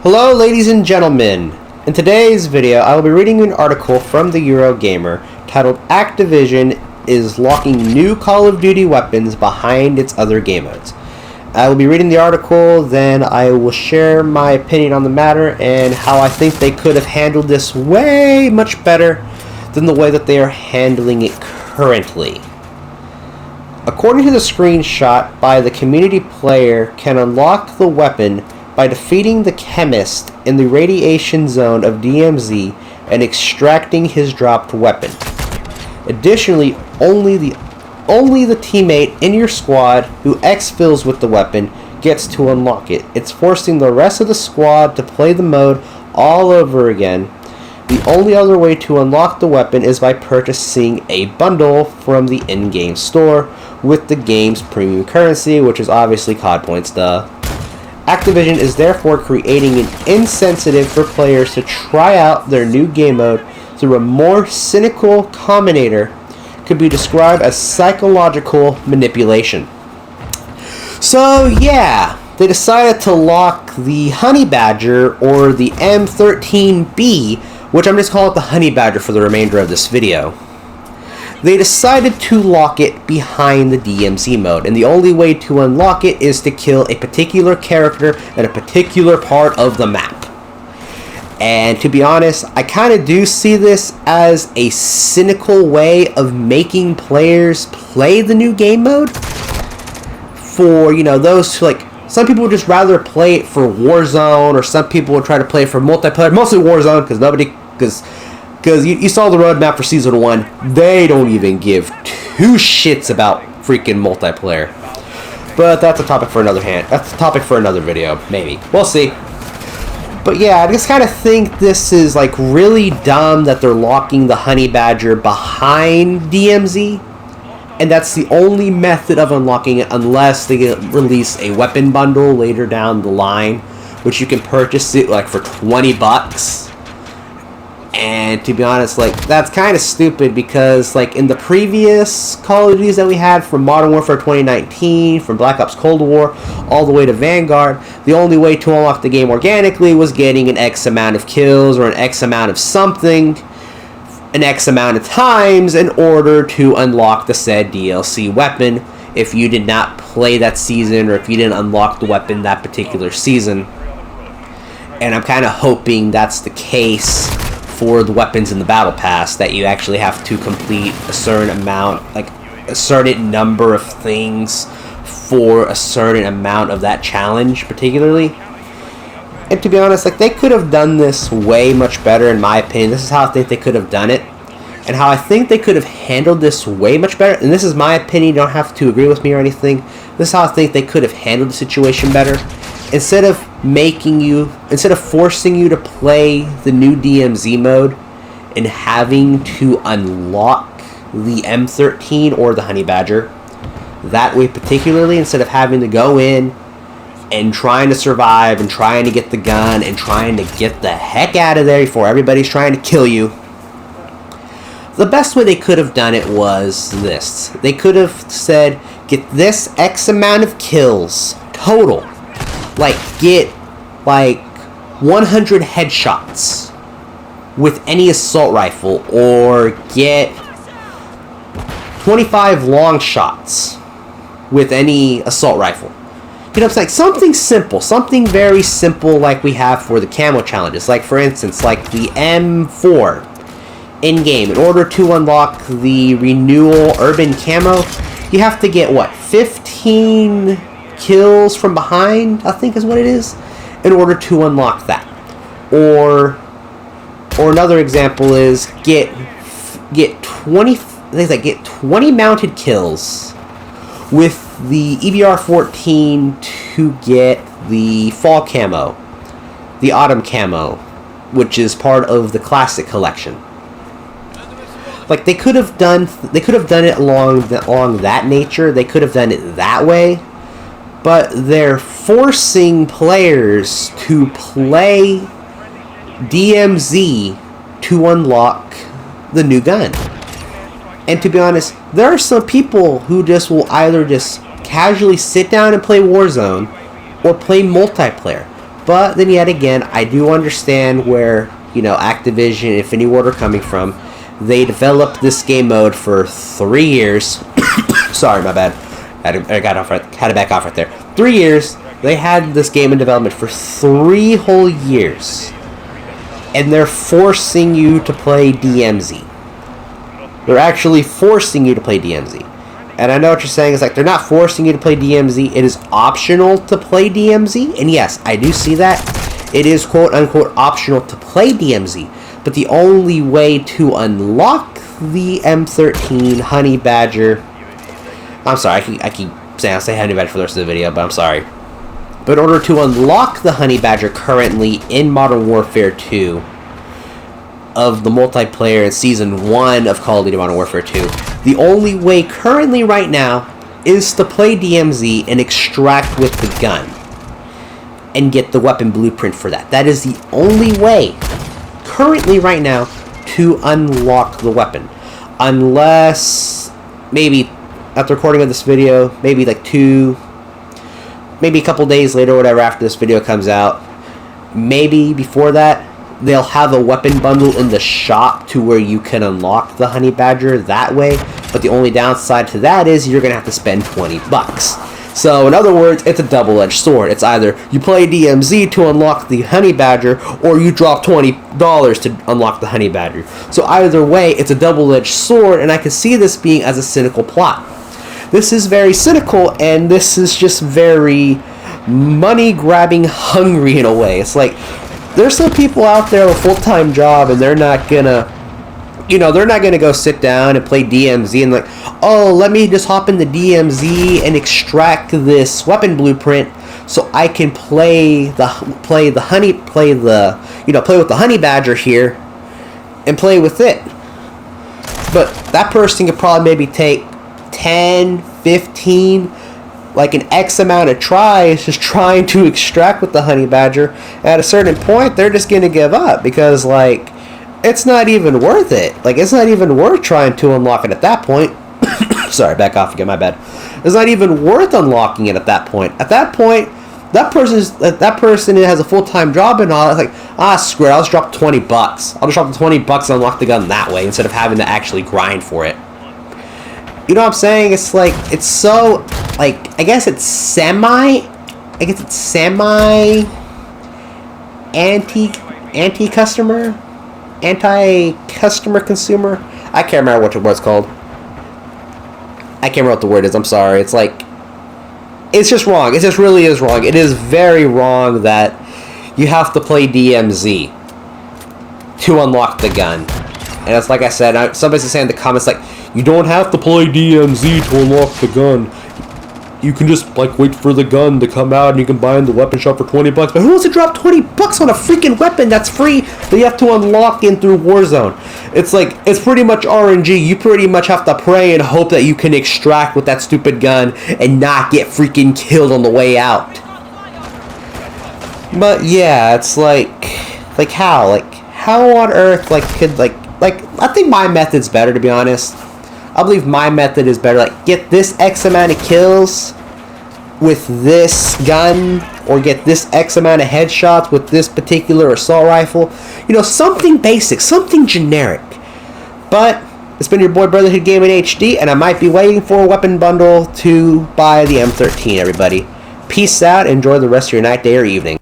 Hello ladies and gentlemen. In today's video I will be reading an article from the Eurogamer titled Activision is locking new Call of Duty weapons behind its other game modes. I will be reading the article, then I will share my opinion on the matter and how I think they could have handled this way much better than the way that they are handling it currently. According to the screenshot by the community, player can unlock the weapon by defeating the chemist in the radiation zone of DMZ and extracting his dropped weapon. Additionally, only the teammate in your squad who exfils with the weapon gets to unlock it. It's forcing the rest of the squad to play the mode all over again. The only other way to unlock the weapon is by purchasing a bundle from the in-game store with the game's premium currency, which is obviously COD points, duh. Activision is therefore creating an incentive for players to try out their new game mode through a more cynical combinator could be described as psychological manipulation. So yeah, they decided to lock the Honey Badger, or the M13B, which I'm just calling it the Honey Badger for the remainder of this video. They decided to lock it behind the DMZ mode, and the only way to unlock it is to kill a particular character in a particular part of the map. And to be honest, I kind of do see this as a cynical way of making players play the new game mode. For, those who, some people would just rather play it for Warzone, or some people would try to play it for multiplayer, mostly Warzone, because you saw the roadmap for Season 1. They don't even give two shits about freaking multiplayer. But that's a topic for another That's a topic for another video, maybe. We'll see. But yeah, I just kind of think this is really dumb that they're locking the Honey Badger behind DMZ. And that's the only method of unlocking it, unless they release a weapon bundle later down the line, which you can purchase it for $20. And to be honest, that's kind of stupid, because in the previous Call of Duties that we had, from Modern Warfare 2019, from Black Ops Cold War, all the way to Vanguard, the only way to unlock the game organically was getting an X amount of kills or an X amount of something an X amount of times in order to unlock the said DLC weapon if you did not play that season, or if you didn't unlock the weapon that particular season. And I'm kind of hoping that's the case for the weapons in the Battle Pass, that you actually have to complete a certain amount, a certain number of things for a certain amount of that challenge particularly. And to be honest, they could have done this way much better, in my opinion. This is how I think they could have done it, and how I think they could have handled this way much better. And this is my opinion, you don't have to agree with me or anything. This is how I think they could have handled the situation better. Instead of forcing you to play the new DMZ mode and having to unlock the M13 or the Honey Badger that way particularly, instead of having to go in and trying to survive and trying to get the gun and trying to get the heck out of there before everybody's trying to kill you, the best way they could have done it was this. They could have said, get this X amount of kills total. Get 100 headshots with any assault rifle, or get 25 long shots with any assault rifle. Something simple, something very simple, like we have for the camo challenges. For instance, the M4 in-game. In order to unlock the renewal urban camo, you have to get 15 kills from behind, I think is what it is, in order to unlock that. Or another example is get 20 mounted kills with the EBR-14 to get the fall camo, the autumn camo, which is part of the classic collection. They could have done it along that nature. They could have done it that way. But they're forcing players to play DMZ to unlock the new gun. And to be honest, there are some people who will either just casually sit down and play Warzone or play multiplayer. But then yet again, I do understand where, you know, Activision, Infinity Ward are coming from. They developed this game mode for 3 years. Sorry, my bad. Had to back off right there. 3 years. They had this game in development for 3 whole years. And they're forcing you to play DMZ. They're actually forcing you to play DMZ. And I know what you're saying. It's like, they're not forcing you to play DMZ. It is optional to play DMZ. And yes, I do see that. It is quote-unquote optional to play DMZ. But the only way to unlock the M13 Honey Badger... I'm sorry, I keep saying I'll say Honey Badger for the rest of the video, but I'm sorry. But in order to unlock the Honey Badger currently in Modern Warfare 2 of the multiplayer in Season 1 of Call of Duty Modern Warfare 2, the only way currently right now is to play DMZ and extract with the gun and get the weapon blueprint for that. That is the only way currently right now to unlock the weapon. Unless maybe at the recording of this video, maybe like maybe a couple days later or whatever after this video comes out, maybe before that, they'll have a weapon bundle in the shop to where you can unlock the Honey Badger that way. But the only downside to that is you're going to have to spend $20. So, in other words, it's a double-edged sword. It's either you play DMZ to unlock the Honey Badger, or you drop $20 to unlock the Honey Badger. So either way, it's a double-edged sword, and I can see this being as a cynical plot. This is very cynical, and this is just very money-grabbing hungry in a way. It's like, there's some people out there with a full-time job, and they're not gonna... You know, they're not going to go sit down and play DMZ and like, oh, let me just hop into DMZ and extract this weapon blueprint so I can play with the Honey Badger here and play with it. But that person could probably maybe take 10, 15, like an X amount of tries just trying to extract with the Honey Badger. At a certain point, they're just going to give up because, like, it's not even worth it. Like, it's not even worth trying to unlock it at that point. Sorry, back off again, my bad. It's not even worth unlocking it at that point. At that point, that person has a full-time job and all. It's like, screw it, I'll just drop $20. I'll just drop the $20 and unlock the gun that way instead of having to actually grind for it. You know what I'm saying? It's like, it's so, like, I guess it's semi anti-customer consumer. I can't remember what the word's called. I can't remember what the word is. I'm sorry. It's like, it's just wrong. It just really is wrong. It is very wrong that you have to play DMZ to unlock the gun. And it's like I said, somebody's saying in the comments, like, you don't have to play DMZ to unlock the gun. You can just, like, wait for the gun to come out and you can buy in the weapon shop for $20. But who wants to drop $20 on a freaking weapon that's free that you have to unlock in through Warzone? It's like, it's pretty much RNG. You pretty much have to pray and hope that you can extract with that stupid gun and not get freaking killed on the way out. But yeah, it's like how? Like, how on earth, like, could, like, I think my method's better, to be honest. I believe my method is better. Like, get this X amount of kills with this gun, or get this X amount of headshots with this particular assault rifle. You know, something basic, something generic. But it's been your boy Brotherhood Gaming HD, and I might be waiting for a weapon bundle to buy the M13, everybody. Peace out. Enjoy the rest of your night, day, or evening.